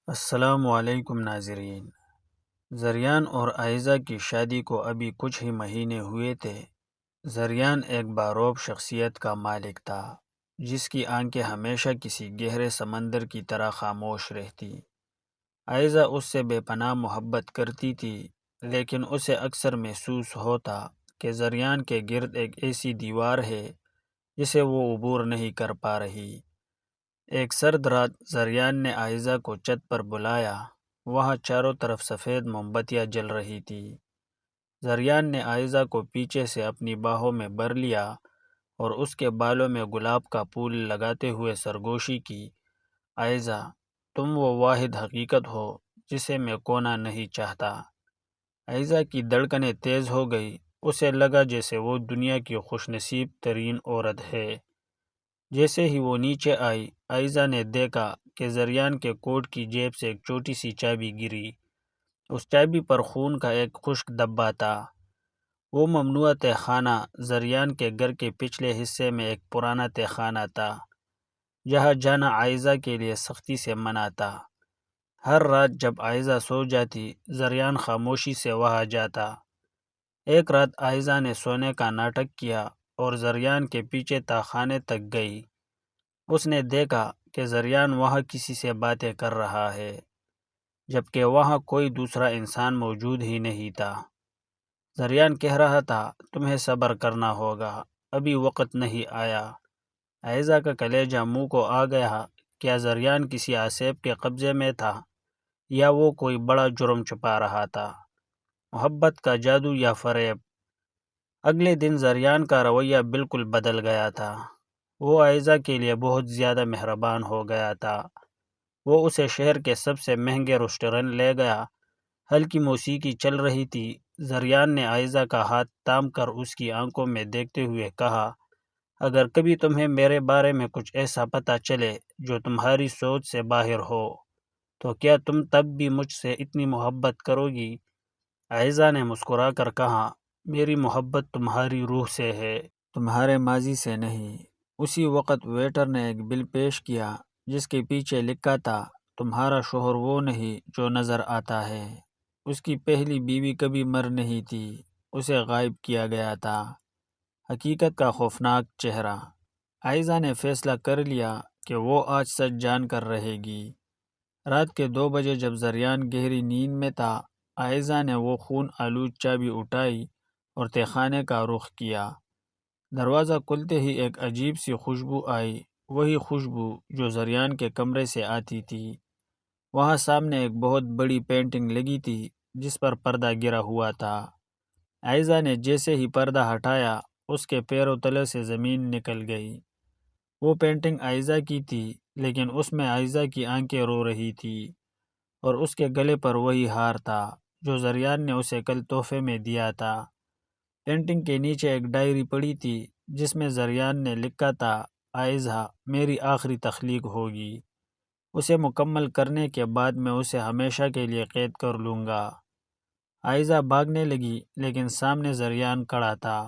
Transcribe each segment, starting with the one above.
السلام علیکم ناظرین۔ زریان اور عائزہ کی شادی کو ابھی کچھ ہی مہینے ہوئے تھے۔ زریان ایک باروب شخصیت کا مالک تھا، جس کی آنکھیں ہمیشہ کسی گہرے سمندر کی طرح خاموش رہتی۔ عائزہ اس سے بے پناہ محبت کرتی تھی، لیکن اسے اکثر محسوس ہوتا کہ زریان کے گرد ایک ایسی دیوار ہے جسے وہ عبور نہیں کر پا رہی۔ ایک سرد رات زریان نے عائزہ کو چھت پر بلایا۔ وہاں چاروں طرف سفید موم بتیاں جل رہی تھی۔ زریان نے عائزہ کو پیچھے سے اپنی باہوں میں بھر لیا اور اس کے بالوں میں گلاب کا پھول لگاتے ہوئے سرگوشی کی۔ عائزہ، تم وہ واحد حقیقت ہو جسے میں کھونا نہیں چاہتا۔ عائزہ کی دھڑکنیں تیز ہو گئی۔ اسے لگا جیسے وہ دنیا کی خوش نصیب ترین عورت ہے۔ جیسے ہی وہ نیچے آئی، عائزہ نے دیکھا کہ زریان کے کوٹ کی جیب سے ایک چھوٹی سی چابی گری۔ اس چابی پر خون کا ایک خشک دھبا تھا۔ وہ ممنوع تہ خانہ زریان کے گھر کے پچھلے حصے میں ایک پرانا تہ خانہ تھا، جہاں جانا عائزہ کے لیے سختی سے منع تھا۔ ہر رات جب عائزہ سو جاتی، زریان خاموشی سے وہاں جاتا۔ ایک رات عائزہ نے سونے کا ناٹک کیا اور زریان کے پیچھے تہ خانے تک گئی۔ اس نے دیکھا کہ زریان وہاں کسی سے باتیں کر رہا ہے، جبکہ وہاں کوئی دوسرا انسان موجود ہی نہیں تھا۔ زریان کہہ رہا تھا، تمہیں صبر کرنا ہوگا، ابھی وقت نہیں آیا۔ عائزہ کا کلیجہ منہ کو آ گیا۔ کیا زریان کسی آسیب کے قبضے میں تھا، یا وہ کوئی بڑا جرم چھپا رہا تھا؟ محبت کا جادو یا فریب؟ اگلے دن زریان کا رویہ بالکل بدل گیا تھا۔ وہ عائزہ کے لیے بہت زیادہ مہربان ہو گیا تھا۔ وہ اسے شہر کے سب سے مہنگے ریسٹورنٹ لے گیا۔ ہلکی موسیقی چل رہی تھی۔ زریان نے عائزہ کا ہاتھ تھام کر اس کی آنکھوں میں دیکھتے ہوئے کہا، اگر کبھی تمہیں میرے بارے میں کچھ ایسا پتہ چلے جو تمہاری سوچ سے باہر ہو، تو کیا تم تب بھی مجھ سے اتنی محبت کرو گی؟ عائزہ نے مسکرا کر کہا، میری محبت تمہاری روح سے ہے، تمہارے ماضی سے نہیں۔ اسی وقت ویٹر نے ایک بل پیش کیا جس کے پیچھے لکھا تھا، تمہارا شوہر وہ نہیں جو نظر آتا ہے۔ اس کی پہلی بیوی کبھی مر نہیں تھی، اسے غائب کیا گیا تھا۔ حقیقت کا خوفناک چہرہ۔ عائزہ نے فیصلہ کر لیا کہ وہ آج سچ جان کر رہے گی۔ رات کے 2 بجے جب زریان گہری نیند میں تھا، عائزہ نے وہ خون آلود چابی اٹھائی اور تہ خانے کا رخ کیا۔ دروازہ کھلتے ہی ایک عجیب سی خوشبو آئی، وہی خوشبو جو زریان کے کمرے سے آتی تھی۔ وہاں سامنے ایک بہت بڑی پینٹنگ لگی تھی جس پر پردہ گرا ہوا تھا۔ عائزہ نے جیسے ہی پردہ ہٹایا، اس کے پیروں تلے سے زمین نکل گئی۔ وہ پینٹنگ عائزہ کی تھی، لیکن اس میں عائزہ کی آنکھیں رو رہی تھی، اور اس کے گلے پر وہی ہار تھا جو زریان نے اسے کل تحفے میں دیا تھا۔ پینٹنگ کے نیچے ایک ڈائری پڑی تھی جس میں زریان نے لکھا تھا، عائزہ میری آخری تخلیق ہوگی، اسے مکمل کرنے کے بعد میں اسے ہمیشہ کے لیے قید کر لوں گا۔ عائزہ بھاگنے لگی، لیکن سامنے زریان کھڑا تھا۔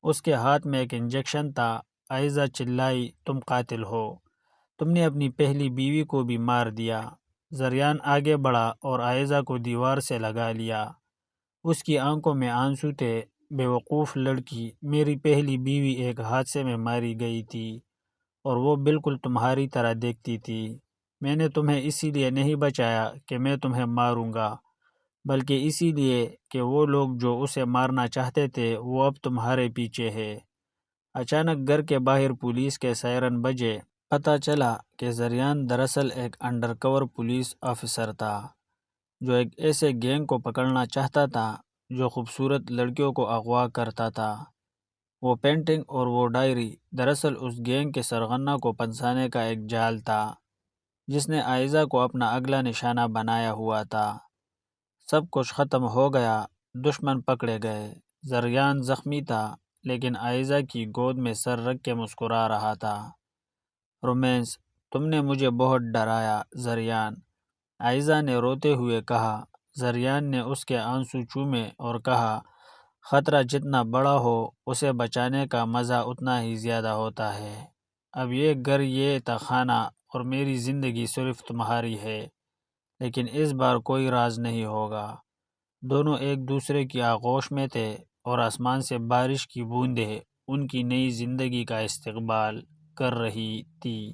اس کے ہاتھ میں ایک انجیکشن تھا۔ عائزہ چلائی، تم قاتل ہو، تم نے اپنی پہلی بیوی کو بھی مار دیا۔ زریان آگے بڑھا اور عائزہ کو دیوار سے لگا لیا۔ اس کی آنکھوں میں آنسو تھے۔ بے وقوف لڑکی، میری پہلی بیوی ایک حادثے میں ماری گئی تھی، اور وہ بالکل تمہاری طرح دیکھتی تھی۔ میں نے تمہیں اسی لیے نہیں بچایا کہ میں تمہیں ماروں گا، بلکہ اسی لیے کہ وہ لوگ جو اسے مارنا چاہتے تھے وہ اب تمہارے پیچھے ہے۔ اچانک گھر کے باہر پولیس کے سائرن بجے۔ پتہ چلا کہ زریان دراصل ایک انڈر کور پولیس آفیسر تھا جو ایک ایسے گینگ کو پکڑنا چاہتا تھا جو خوبصورت لڑکیوں کو اغوا کرتا تھا۔ وہ پینٹنگ اور وہ ڈائری دراصل اس گینگ کے سرغنہ کو پھنسانے کا ایک جال تھا جس نے عائزہ کو اپنا اگلا نشانہ بنایا ہوا تھا۔ سب کچھ ختم ہو گیا، دشمن پکڑے گئے۔ زریان زخمی تھا، لیکن عائزہ کی گود میں سر رکھ کے مسکرا رہا تھا۔ رومانس، تم نے مجھے بہت ڈرایا زریان، عائزہ نے روتے ہوئے کہا۔ زریان نے اس کے آنسو چومے اور کہا، خطرہ جتنا بڑا ہو، اسے بچانے کا مزہ اتنا ہی زیادہ ہوتا ہے۔ اب یہ گھر، یہ تہ خانہ اور میری زندگی صرف تمہاری ہے۔ لیکن اس بار کوئی راز نہیں ہوگا۔ دونوں ایک دوسرے کی آغوش میں تھے اور آسمان سے بارش کی بوندیں ان کی نئی زندگی کا استقبال کر رہی تھی۔